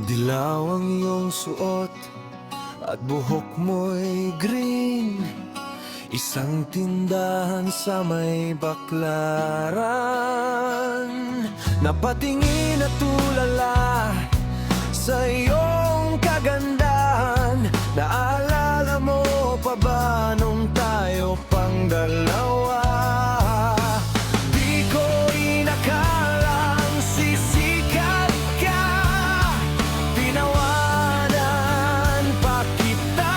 Dilaw ang iyong suot at buhok mo'y green. Isang tindahan sa may Baklaran. Napatingin at tulala sa iyong kagandahan. Naalala mo pa ba nung tayo pang dalawa? Di ko inakalang sisikat ka, tinawanan pa kita.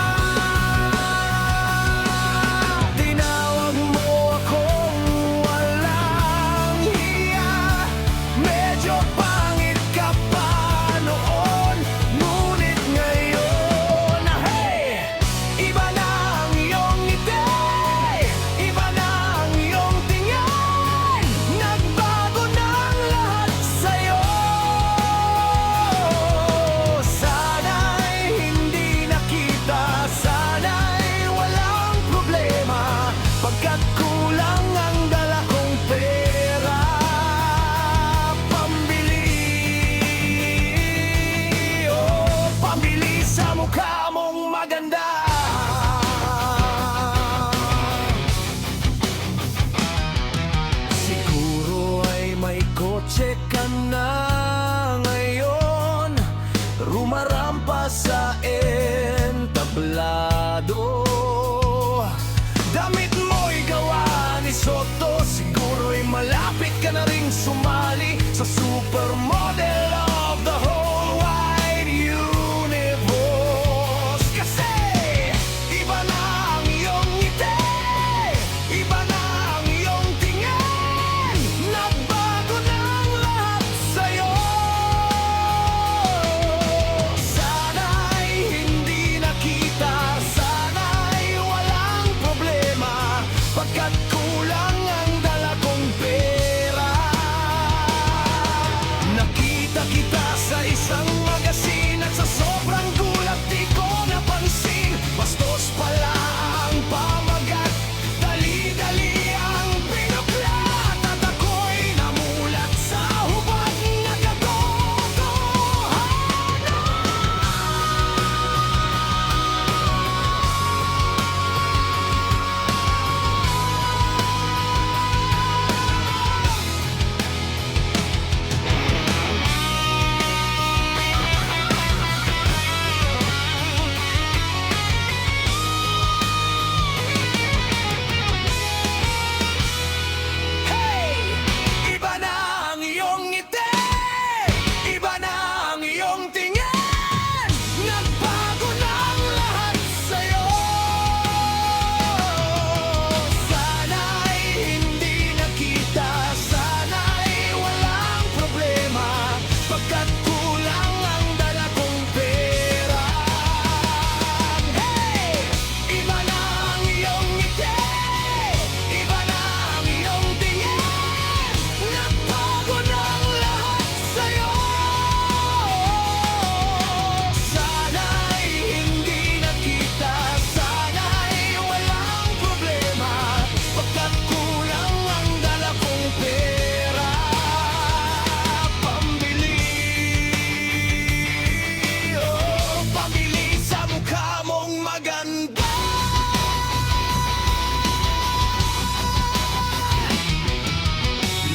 Tinawag mo akong walang hiya, medyo pangit ka pa noon, ngunit ngayon, hey! Iba na ang iyong ngiti, iba na ang iyong tingin, nagbago na ang lahat sa'yo. Sana'y hindi nakita, sana'y walang problema, pagkat kulang ang dala kong pera pambili, oh, pambili sa mukha mong maganda. Siguro ay may kotse ka na ngayon, rumarampa sa entablado. Damit mo'y gawa ni Soto, siguro'y malapit ka na ring sumali sa supermodel of the whole wide universe. Kasi iba na ang iyong ngiti, iba na ang iyong tingin, nagbago na ang lahat sa'yo. Sana'y hindi nakita, sana'y walang problema, pagkat kulang ang dala kong pera. Nakita kita sa isang magasin at sa sobrang gulat di ko napansin, bastos pala ang pamagat, dali-dali ang pinuklat, at ako'y namulat sa hubad na hey! Iba na ang iyong ngiti, iba na ang iyong tingin, nagbago na ang lahat sa'yo. Sana'y hindi nakita, sana'y walang problema, pagkat kulang ang dala kong pera. Hey! Iba na ang iyong ngiti, iba na ang iyong tingin, nagbago na ang lahat sa'yo. Sana'y hindi nakita, sana'y walang problema, pagkat kulang ang dala kong pera pambili, oh, pambili sa mukha mong maganda.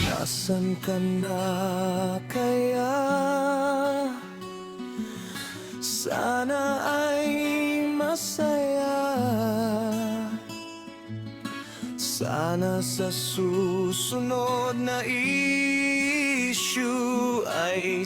Nasaan ka na kaya? Sana ay masaya. Sana sa susunod na issue ay